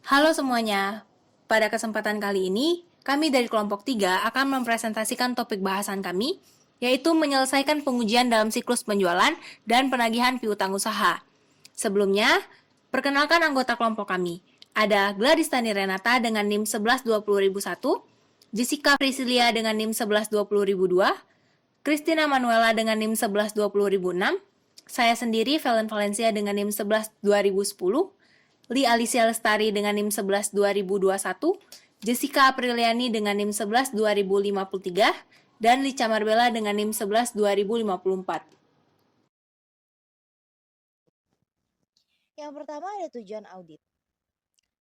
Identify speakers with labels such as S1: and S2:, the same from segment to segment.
S1: Halo semuanya, pada kesempatan kali ini, kami dari kelompok 3 akan mempresentasikan topik bahasan kami, yaitu menyelesaikan pengujian dalam siklus penjualan dan penagihan piutang usaha. Sebelumnya, perkenalkan anggota kelompok kami. Ada Gladys Tani Renata dengan NIM 1120.001, Jessica Priscilia dengan NIM 1120.002, Christina Manuela dengan NIM 1120.006, saya sendiri Valen Valencia dengan NIM 11.2010, Li Alicia Lestari dengan NIM 11.2021, Jessica Apriliani dengan NIM 11.2053, dan Lica Marbella dengan NIM 11.2054.
S2: Yang pertama ada tujuan audit.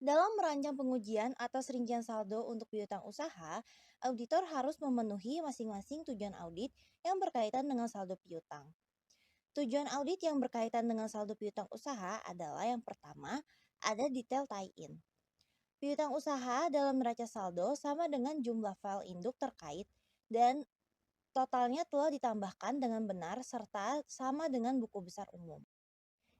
S2: Dalam merancang pengujian atas rincian saldo untuk piutang usaha, auditor harus memenuhi masing-masing tujuan audit yang berkaitan dengan saldo piutang. Tujuan audit yang berkaitan dengan saldo piutang usaha adalah yang pertama, ada detail tie-in. Piutang usaha dalam neraca saldo sama dengan jumlah file induk terkait dan totalnya telah ditambahkan dengan benar serta sama dengan buku besar umum.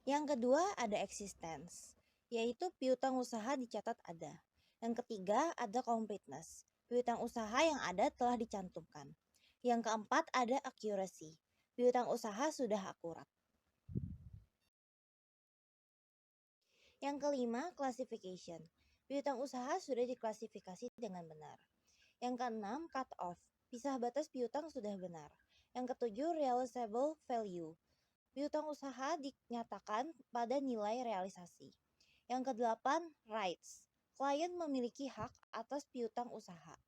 S2: Yang kedua ada existence, yaitu piutang usaha dicatat ada. Yang ketiga ada completeness, piutang usaha yang ada telah dicantumkan. Yang keempat ada accuracy, piutang usaha sudah akurat. Yang kelima classification, piutang usaha sudah diklasifikasi dengan benar. Yang keenam cut off, pisah batas piutang sudah benar. Yang ketujuh realizable value, piutang usaha dinyatakan pada nilai realisasi. Yang kedelapan, rights. Klien memiliki hak atas piutang usaha.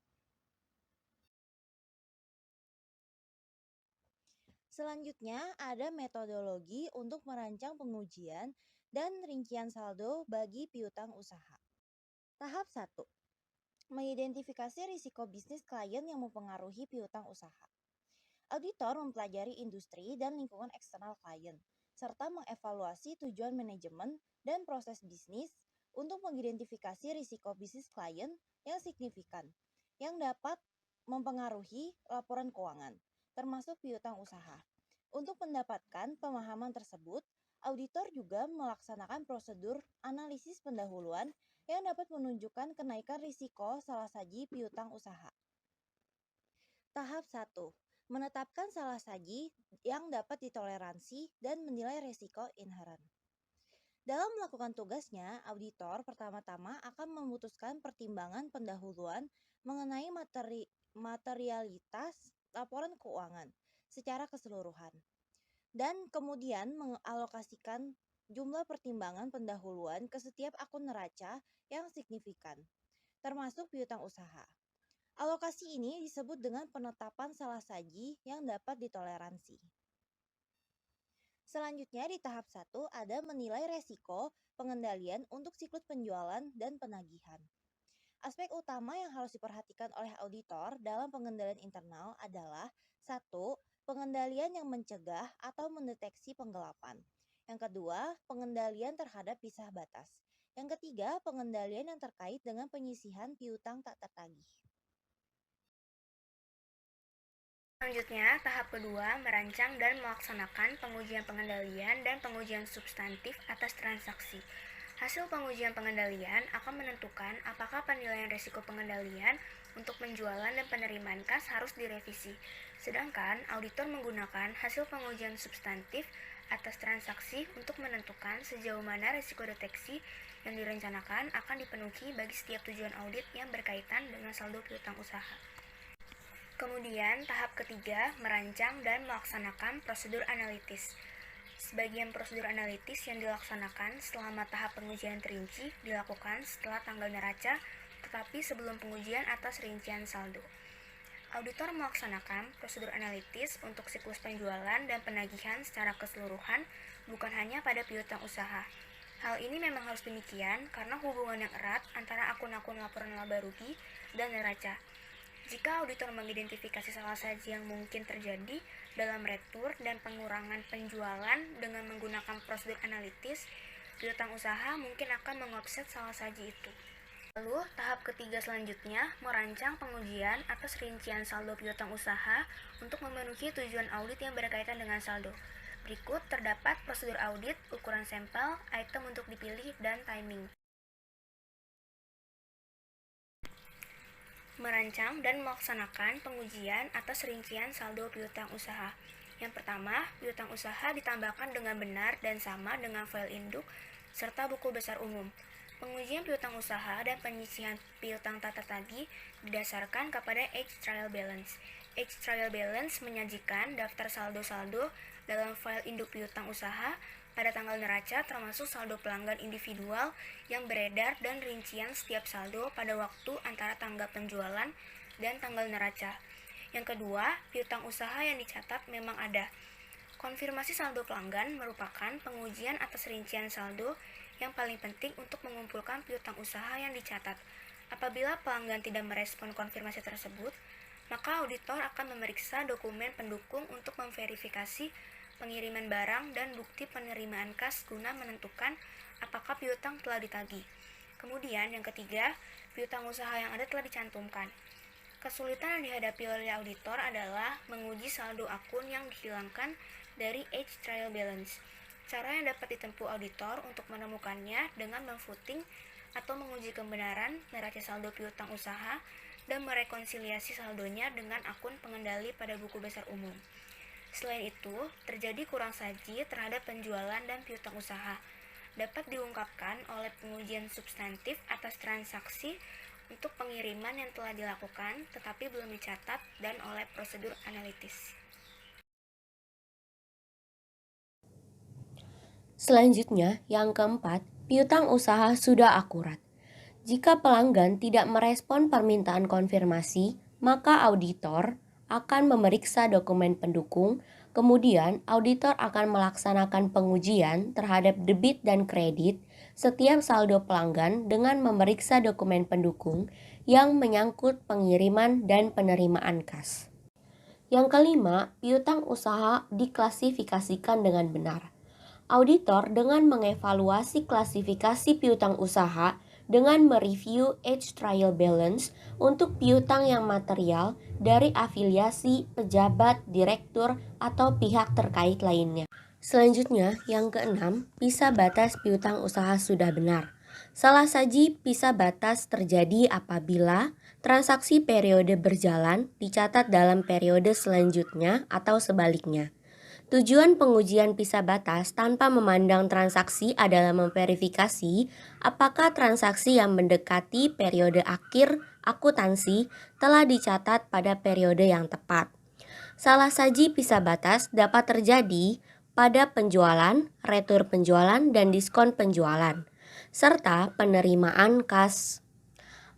S2: Selanjutnya, ada metodologi untuk merancang pengujian dan rincian saldo bagi piutang usaha. Tahap 1. Mengidentifikasi risiko bisnis klien yang mempengaruhi piutang usaha. Auditor mempelajari industri dan lingkungan eksternal klien, serta mengevaluasi tujuan manajemen dan proses bisnis untuk mengidentifikasi risiko bisnis klien yang signifikan, yang dapat mempengaruhi laporan keuangan, termasuk piutang usaha. Untuk mendapatkan pemahaman tersebut, auditor juga melaksanakan prosedur analisis pendahuluan yang dapat menunjukkan kenaikan risiko salah saji piutang usaha. Tahap 1. Menetapkan salah saji yang dapat ditoleransi dan menilai risiko inheren. Dalam melakukan tugasnya, auditor pertama-tama akan memutuskan pertimbangan pendahuluan mengenai materialitas laporan keuangan secara keseluruhan, dan kemudian mengalokasikan jumlah pertimbangan pendahuluan ke setiap akun neraca yang signifikan, termasuk piutang usaha. Alokasi ini disebut dengan penetapan salah saji yang dapat ditoleransi. Selanjutnya di tahap 1 ada menilai resiko pengendalian untuk siklus penjualan dan penagihan. Aspek utama yang harus diperhatikan oleh auditor dalam pengendalian internal adalah 1. Pengendalian yang mencegah atau mendeteksi penggelapan. Yang kedua, pengendalian terhadap pisah batas. Yang ketiga, pengendalian yang terkait dengan penyisihan piutang tak tertagih.
S3: Selanjutnya, tahap kedua merancang dan melaksanakan pengujian pengendalian dan pengujian substantif atas transaksi. Hasil pengujian pengendalian akan menentukan apakah penilaian risiko pengendalian untuk penjualan dan penerimaan kas harus direvisi. Sedangkan auditor menggunakan hasil pengujian substantif atas transaksi untuk menentukan sejauh mana risiko deteksi yang direncanakan akan dipenuhi bagi setiap tujuan audit yang berkaitan dengan saldo piutang usaha. Kemudian, tahap ketiga, merancang dan melaksanakan prosedur analitis. Sebagian prosedur analitis yang dilaksanakan selama tahap pengujian terinci dilakukan setelah tanggal neraca, tetapi sebelum pengujian atas rincian saldo. Auditor melaksanakan prosedur analitis untuk siklus penjualan dan penagihan secara keseluruhan, bukan hanya pada piutang usaha. Hal ini memang harus demikian karena hubungan yang erat antara akun-akun laporan laba rugi dan neraca. Jika auditor mengidentifikasi salah saji yang mungkin terjadi dalam retur dan pengurangan penjualan dengan menggunakan prosedur analitis, piutang usaha mungkin akan mengofset salah saji itu. Lalu, tahap ketiga selanjutnya merancang pengujian atas rincian saldo piutang usaha untuk memenuhi tujuan audit yang berkaitan dengan saldo. Berikut terdapat prosedur audit, ukuran sampel, item untuk dipilih, dan timing. merancang dan melaksanakan pengujian atas rincian saldo piutang usaha. Yang pertama, piutang usaha ditambahkan dengan benar dan sama dengan file induk serta buku besar umum. Pengujian piutang usaha dan penyisihan piutang tak tertagih didasarkan kepada Age Trial Balance. Age Trial Balance menyajikan daftar saldo-saldo dalam file induk piutang usaha pada tanggal neraca termasuk saldo pelanggan individual yang beredar dan rincian setiap saldo pada waktu antara tanggal penjualan dan tanggal neraca. Yang kedua, piutang usaha yang dicatat memang ada. Konfirmasi saldo pelanggan merupakan pengujian atas rincian saldo yang paling penting untuk mengumpulkan piutang usaha yang dicatat. Apabila pelanggan tidak merespon konfirmasi tersebut, maka auditor akan memeriksa dokumen pendukung untuk memverifikasi pengiriman barang dan bukti penerimaan kas guna menentukan apakah piutang telah ditagih. Kemudian yang ketiga, piutang usaha yang ada telah dicantumkan. Kesulitan yang dihadapi oleh auditor adalah menguji saldo akun yang dihilangkan dari Age Trial Balance. Cara yang dapat ditempuh auditor untuk menemukannya dengan memfooting atau menguji kebenaran neraca saldo piutang usaha dan merekonsiliasi saldonya dengan akun pengendali pada buku besar umum. Selain itu, terjadi kurang saji terhadap penjualan dan piutang usaha. Dapat diungkapkan oleh pengujian substantif atas transaksi untuk pengiriman yang telah dilakukan tetapi belum dicatat dan oleh prosedur analitis.
S4: Selanjutnya, yang keempat, piutang usaha sudah akurat. Jika pelanggan tidak merespon permintaan konfirmasi, maka auditor akan memeriksa dokumen pendukung, kemudian auditor akan melaksanakan pengujian terhadap debit dan kredit setiap saldo pelanggan dengan memeriksa dokumen pendukung yang menyangkut pengiriman dan penerimaan kas. Yang kelima, piutang usaha diklasifikasikan dengan benar. Auditor dengan mengevaluasi klasifikasi piutang usaha dengan mereview Age Trial Balance untuk piutang yang material dari afiliasi, pejabat, direktur, atau pihak terkait lainnya. Selanjutnya, yang keenam, pisah batas piutang usaha sudah benar. Salah saji pisah batas terjadi apabila transaksi periode berjalan dicatat dalam periode selanjutnya atau sebaliknya. Tujuan pengujian pisah batas tanpa memandang transaksi adalah memverifikasi apakah transaksi yang mendekati periode akhir akuntansi telah dicatat pada periode yang tepat. Salah saji pisah batas dapat terjadi pada penjualan, retur penjualan, dan diskon penjualan, serta penerimaan kas.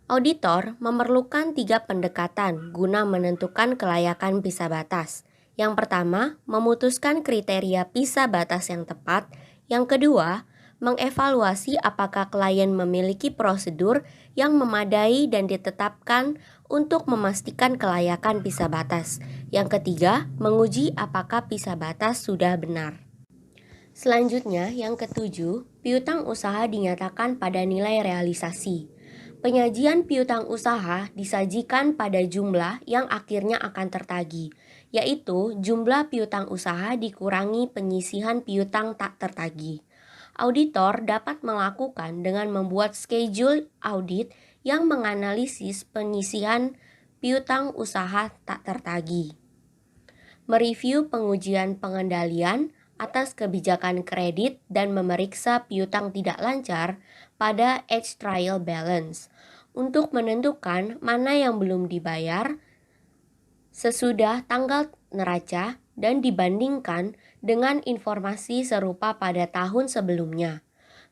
S4: Auditor memerlukan 3 pendekatan guna menentukan kelayakan pisah batas. Yang pertama, memutuskan kriteria pisah batas yang tepat. Yang kedua, mengevaluasi apakah klien memiliki prosedur yang memadai dan ditetapkan untuk memastikan kelayakan pisah batas. Yang ketiga, menguji apakah pisah batas sudah benar. Selanjutnya, yang ketujuh, piutang usaha dinyatakan pada nilai realisasi. Penyajian piutang usaha disajikan pada jumlah yang akhirnya akan tertagih, yaitu jumlah piutang usaha dikurangi penyisihan piutang tak tertagih. Auditor dapat melakukan dengan membuat schedule audit yang menganalisis penyisihan piutang usaha tak tertagih, mereview pengujian pengendalian atas kebijakan kredit dan memeriksa piutang tidak lancar pada Age Trial Balance untuk menentukan mana yang belum dibayar sesudah tanggal neraca dan dibandingkan dengan informasi serupa pada tahun sebelumnya.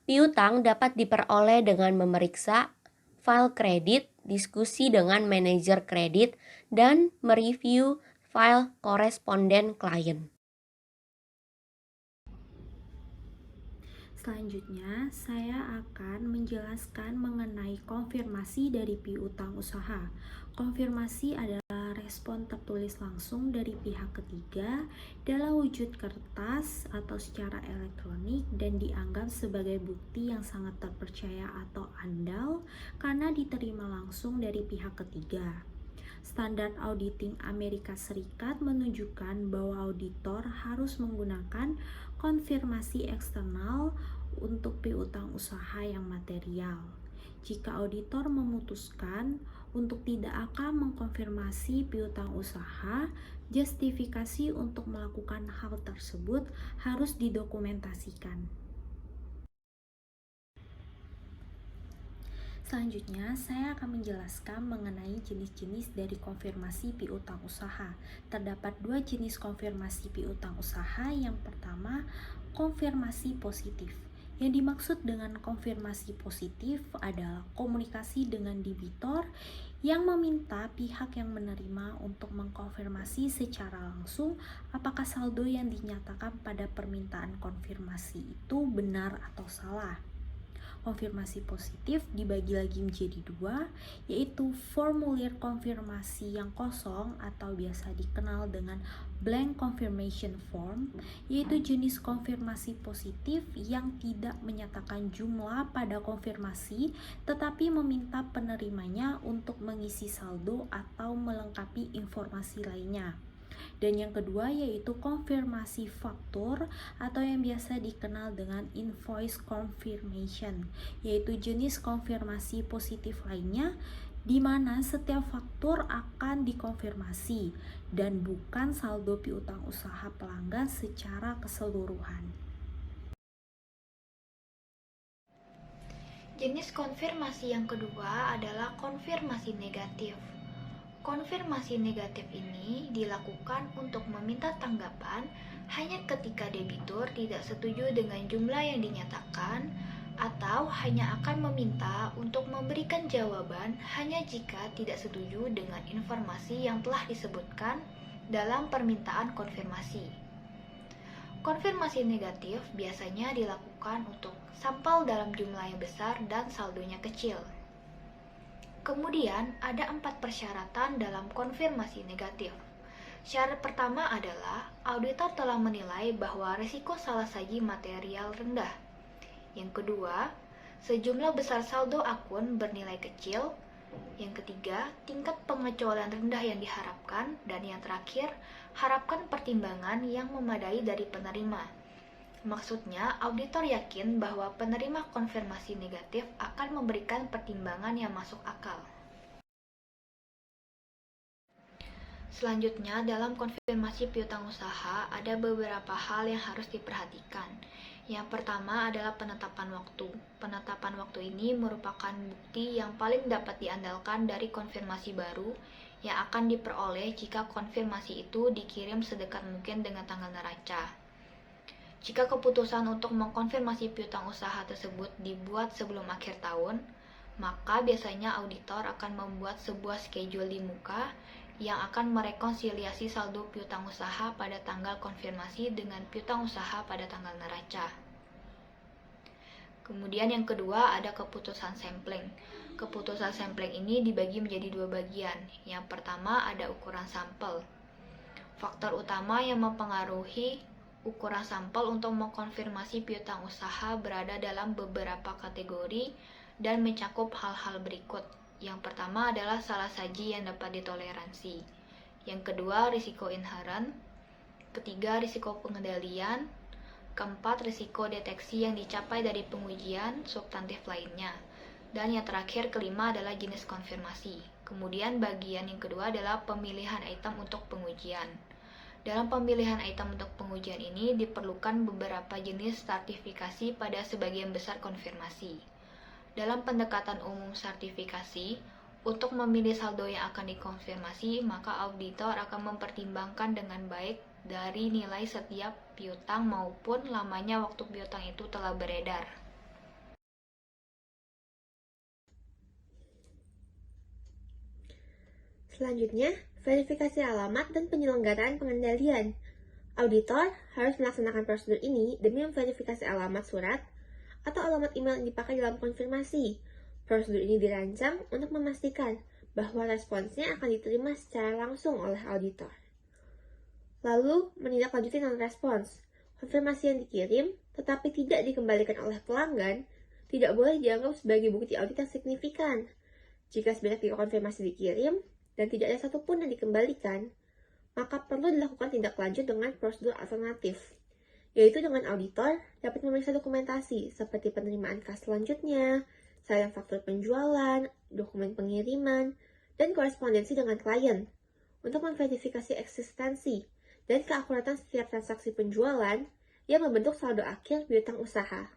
S4: Piutang dapat diperoleh dengan memeriksa file kredit, diskusi dengan manajer kredit, dan mereview file koresponden klien.
S5: Selanjutnya, saya akan menjelaskan mengenai konfirmasi dari piutang usaha. Konfirmasi adalah respon tertulis langsung dari pihak ketiga dalam wujud kertas atau secara elektronik dan dianggap sebagai bukti yang sangat terpercaya atau andal karena diterima langsung dari pihak ketiga. Standar auditing Amerika Serikat menunjukkan bahwa auditor harus menggunakan konfirmasi eksternal untuk piutang usaha yang material. Jika auditor memutuskan Untuk tidak akan mengkonfirmasi piutang usaha, justifikasi untuk melakukan hal tersebut harus didokumentasikan. Selanjutnya, saya akan menjelaskan mengenai jenis-jenis dari konfirmasi piutang usaha. Terdapat dua jenis konfirmasi piutang usaha. Yang pertama, konfirmasi positif. Yang dimaksud dengan konfirmasi positif adalah komunikasi dengan debitor yang meminta pihak yang menerima untuk mengkonfirmasi secara langsung apakah saldo yang dinyatakan pada permintaan konfirmasi itu benar atau salah. Konfirmasi positif dibagi lagi menjadi dua, yaitu formulir konfirmasi yang kosong atau biasa dikenal dengan blank confirmation form, yaitu jenis konfirmasi positif yang tidak menyatakan jumlah pada konfirmasi tetapi meminta penerimanya untuk mengisi saldo atau melengkapi informasi lainnya. Dan yang kedua yaitu konfirmasi faktur atau yang biasa dikenal dengan invoice confirmation, yaitu jenis konfirmasi positif lainnya di mana setiap faktur akan dikonfirmasi dan bukan saldo piutang usaha pelanggan secara keseluruhan.
S3: Jenis konfirmasi yang kedua adalah konfirmasi negatif. Konfirmasi negatif ini dilakukan untuk meminta tanggapan hanya ketika debitur tidak setuju dengan jumlah yang dinyatakan atau hanya akan meminta untuk memberikan jawaban hanya jika tidak setuju dengan informasi yang telah disebutkan dalam permintaan konfirmasi. Konfirmasi negatif biasanya dilakukan untuk sampel dalam jumlah yang besar dan saldonya kecil. Kemudian, ada 4 persyaratan dalam konfirmasi negatif. Syarat pertama adalah auditor telah menilai bahwa risiko salah saji material rendah. Yang kedua, sejumlah besar saldo akun bernilai kecil. Yang ketiga, tingkat pengecualian rendah yang diharapkan. Dan yang terakhir, harapkan pertimbangan yang memadai dari penerima. Maksudnya, auditor yakin bahwa penerima konfirmasi negatif akan memberikan pertimbangan yang masuk akal. Selanjutnya, dalam konfirmasi piutang usaha, ada beberapa hal yang harus diperhatikan. Yang pertama adalah penetapan waktu. Penetapan waktu ini merupakan bukti yang paling dapat diandalkan dari konfirmasi baru yang akan diperoleh jika konfirmasi itu dikirim sedekat mungkin dengan tanggal neraca. Jika keputusan untuk mengkonfirmasi piutang usaha tersebut dibuat sebelum akhir tahun, maka biasanya auditor akan membuat sebuah schedule di muka yang akan merekonsiliasi saldo piutang usaha pada tanggal konfirmasi dengan piutang usaha pada tanggal neraca. Kemudian yang kedua ada keputusan sampling. Keputusan sampling ini dibagi menjadi dua bagian. Yang pertama ada ukuran sampel. Faktor utama yang mempengaruhi ukuran sampel untuk mengkonfirmasi piutang usaha berada dalam beberapa kategori dan mencakup hal-hal berikut. Yang pertama adalah salah saji yang dapat ditoleransi. Yang kedua, risiko inherent. Ketiga, risiko pengendalian. Keempat, risiko deteksi yang dicapai dari pengujian substantif lainnya. Dan yang terakhir, kelima adalah jenis konfirmasi. Kemudian bagian yang kedua adalah pemilihan item untuk pengujian. Dalam pemilihan item untuk pengujian ini diperlukan beberapa jenis sertifikasi pada sebagian besar konfirmasi. Dalam pendekatan umum sertifikasi, untuk memilih saldo yang akan dikonfirmasi, maka auditor akan mempertimbangkan dengan baik dari nilai setiap piutang maupun lamanya waktu piutang itu telah beredar.
S6: Selanjutnya, verifikasi alamat dan penyelenggaraan pengendalian. Auditor harus melaksanakan prosedur ini demi memverifikasi alamat surat atau alamat email yang dipakai dalam konfirmasi. Prosedur ini dirancang untuk memastikan bahwa responsnya akan diterima secara langsung oleh auditor. Lalu, menindaklanjuti non-respons. Konfirmasi yang dikirim tetapi tidak dikembalikan oleh pelanggan tidak boleh dianggap sebagai bukti audit yang signifikan. Jika sebanyak 3 konfirmasi dikirim dan tidak ada satupun yang dikembalikan, maka perlu dilakukan tindak lanjut dengan prosedur alternatif, yaitu dengan auditor dapat memeriksa dokumentasi seperti penerimaan kas selanjutnya, salinan faktur penjualan, dokumen pengiriman, dan korespondensi dengan klien untuk memverifikasi eksistensi dan keakuratan setiap transaksi penjualan yang membentuk saldo akhir piutang usaha.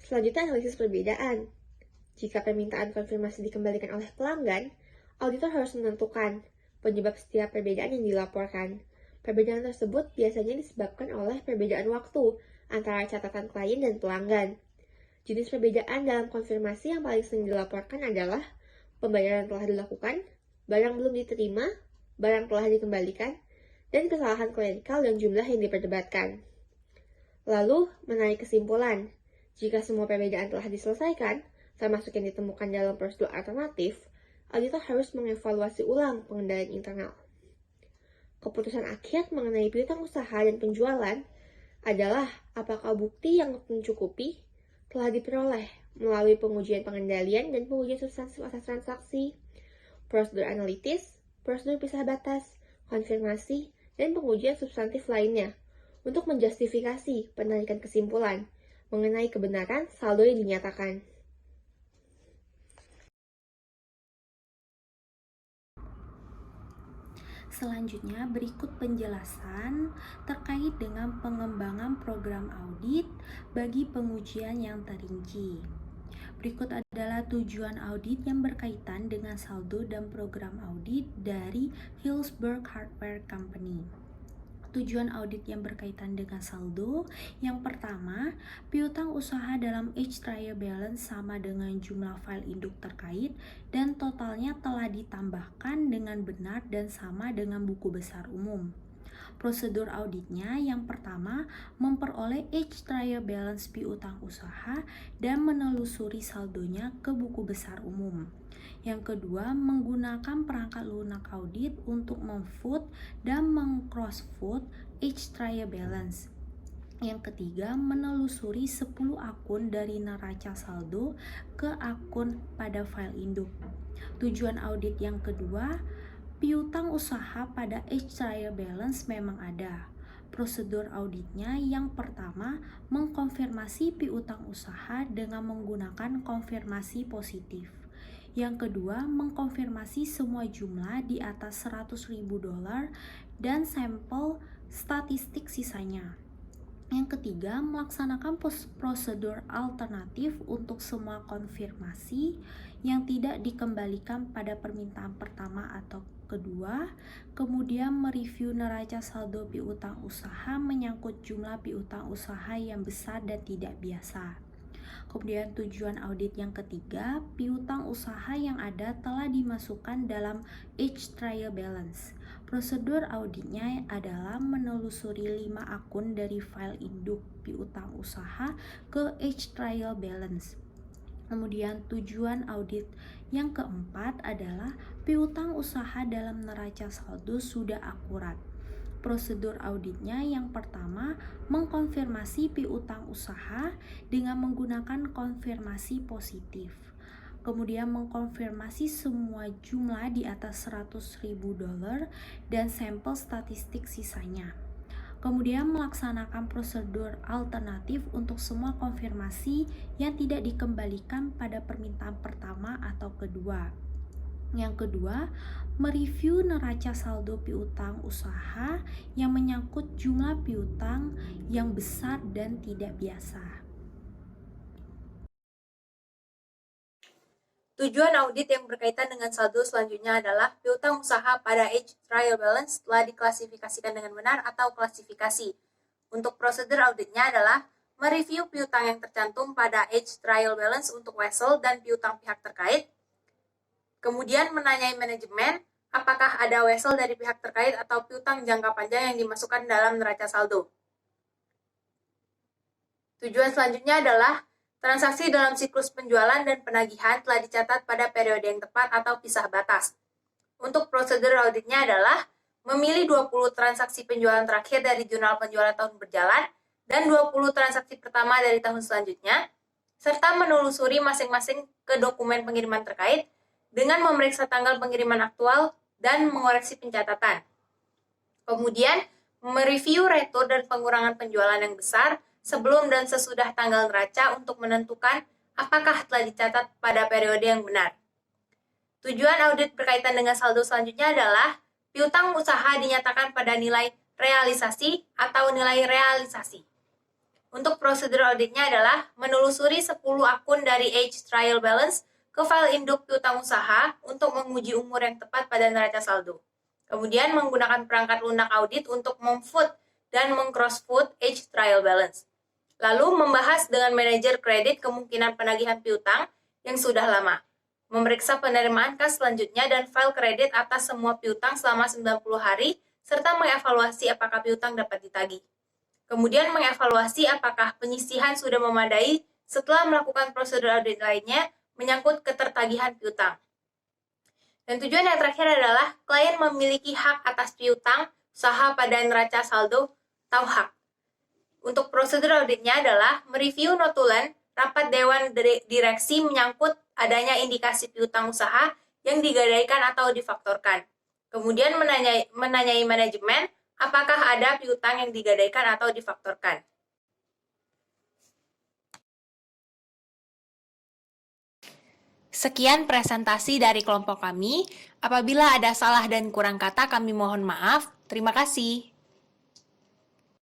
S6: Selanjutnya, analisis perbedaan. Jika permintaan konfirmasi dikembalikan oleh pelanggan, auditor harus menentukan penyebab setiap perbedaan yang dilaporkan. Perbedaan tersebut biasanya disebabkan oleh perbedaan waktu antara catatan klien dan pelanggan. Jenis perbedaan dalam konfirmasi yang paling sering dilaporkan adalah pembayaran telah dilakukan, barang belum diterima, barang telah dikembalikan, dan kesalahan klinikal dan jumlah yang diperdebatkan. Lalu, menarik kesimpulan. Jika semua perbedaan telah diselesaikan, termasuk yang ditemukan dalam prosedur alternatif, auditor harus mengevaluasi ulang pengendalian internal. Keputusan akhir mengenai piutang usaha dan penjualan adalah apakah bukti yang mencukupi telah diperoleh melalui pengujian pengendalian dan pengujian substansi atas transaksi, prosedur analitis, prosedur pisah batas, konfirmasi, dan pengujian substantif lainnya untuk menjustifikasi penarikan kesimpulan mengenai kebenaran saldo yang dinyatakan.
S5: Selanjutnya, berikut penjelasan terkait dengan pengembangan program audit bagi pengujian yang terinci. Berikut adalah tujuan audit yang berkaitan dengan saldo dan program audit dari Hillsburg Hardware Company. Tujuan audit yang berkaitan dengan saldo, yang pertama, piutang usaha dalam each trial balance sama dengan jumlah file induk terkait dan totalnya telah ditambahkan dengan benar dan sama dengan buku besar umum. Prosedur auditnya yang pertama, memperoleh each trial balance piutang usaha dan menelusuri saldonya ke buku besar umum. Yang kedua, menggunakan perangkat lunak audit untuk memfoot dan meng-crossfoot each trial balance. Yang ketiga, menelusuri 10 akun dari neraca saldo ke akun pada file induk. Tujuan audit yang kedua, piutang usaha pada each trial balance memang ada. Prosedur auditnya yang pertama, mengkonfirmasi piutang usaha dengan menggunakan konfirmasi positif. Yang kedua, mengkonfirmasi semua jumlah di atas $100.000 dan sampel statistik sisanya. Yang ketiga, melaksanakan prosedur alternatif untuk semua konfirmasi yang tidak dikembalikan pada permintaan pertama atau kedua. Kemudian mereview neraca saldo piutang usaha menyangkut jumlah piutang usaha yang besar dan tidak biasa. Kemudian tujuan audit yang ketiga, piutang usaha yang ada telah dimasukkan dalam each trial balance. Prosedur auditnya adalah menelusuri 5 akun dari file induk piutang usaha ke each trial balance. Kemudian tujuan audit yang keempat adalah piutang usaha dalam neraca saldo sudah akurat. Prosedur auditnya yang pertama, mengkonfirmasi piutang usaha dengan menggunakan konfirmasi positif. Kemudian mengkonfirmasi semua jumlah di atas $100.000 dan sampel statistik sisanya. Kemudian melaksanakan prosedur alternatif untuk semua konfirmasi yang tidak dikembalikan pada permintaan pertama atau kedua. Yang kedua, mereview neraca saldo piutang usaha yang menyangkut jumlah piutang yang besar dan tidak biasa.
S1: Tujuan audit yang berkaitan dengan saldo selanjutnya adalah piutang usaha pada each trial balance telah diklasifikasikan dengan benar atau klasifikasi. Untuk prosedur auditnya adalah mereview piutang yang tercantum pada each trial balance untuk vessel dan piutang pihak terkait. Kemudian menanyai manajemen apakah ada vessel dari pihak terkait atau piutang jangka panjang yang dimasukkan dalam neraca saldo. Tujuan selanjutnya adalah transaksi dalam siklus penjualan dan penagihan telah dicatat pada periode yang tepat atau pisah batas. Untuk prosedur auditnya adalah memilih 20 transaksi penjualan terakhir dari jurnal penjualan tahun berjalan dan 20 transaksi pertama dari tahun selanjutnya, serta menelusuri masing-masing ke dokumen pengiriman terkait dengan memeriksa tanggal pengiriman aktual dan mengoreksi pencatatan. Kemudian, mereview retur dan pengurangan penjualan yang besar sebelum dan sesudah tanggal neraca untuk menentukan apakah telah dicatat pada periode yang benar. Tujuan audit berkaitan dengan saldo selanjutnya adalah piutang usaha dinyatakan pada nilai realisasi atau nilai realisasi. Untuk prosedur auditnya adalah menelusuri 10 akun dari Age Trial Balance ke file induk piutang usaha untuk menguji umur yang tepat pada neraca saldo. Kemudian menggunakan perangkat lunak audit untuk memfoot dan meng-cross-foot Age Trial Balance. Lalu membahas dengan manajer kredit kemungkinan penagihan piutang yang sudah lama. Memeriksa penerimaan kas selanjutnya dan file kredit atas semua piutang selama 90 hari, serta mengevaluasi apakah piutang dapat ditagih. Kemudian mengevaluasi apakah penyisihan sudah memadai setelah melakukan prosedur audit lainnya menyangkut ketertagihan piutang. Dan tujuan yang terakhir adalah klien memiliki hak atas piutang usaha pada neraca saldo atau hak. Untuk prosedur auditnya adalah mereview notulen rapat Dewan Direksi menyangkut adanya indikasi piutang usaha yang digadaikan atau difaktorkan. Kemudian menanyai manajemen apakah ada piutang yang digadaikan atau difaktorkan.
S5: Sekian presentasi dari kelompok kami. Apabila ada salah dan kurang kata, kami mohon maaf. Terima kasih.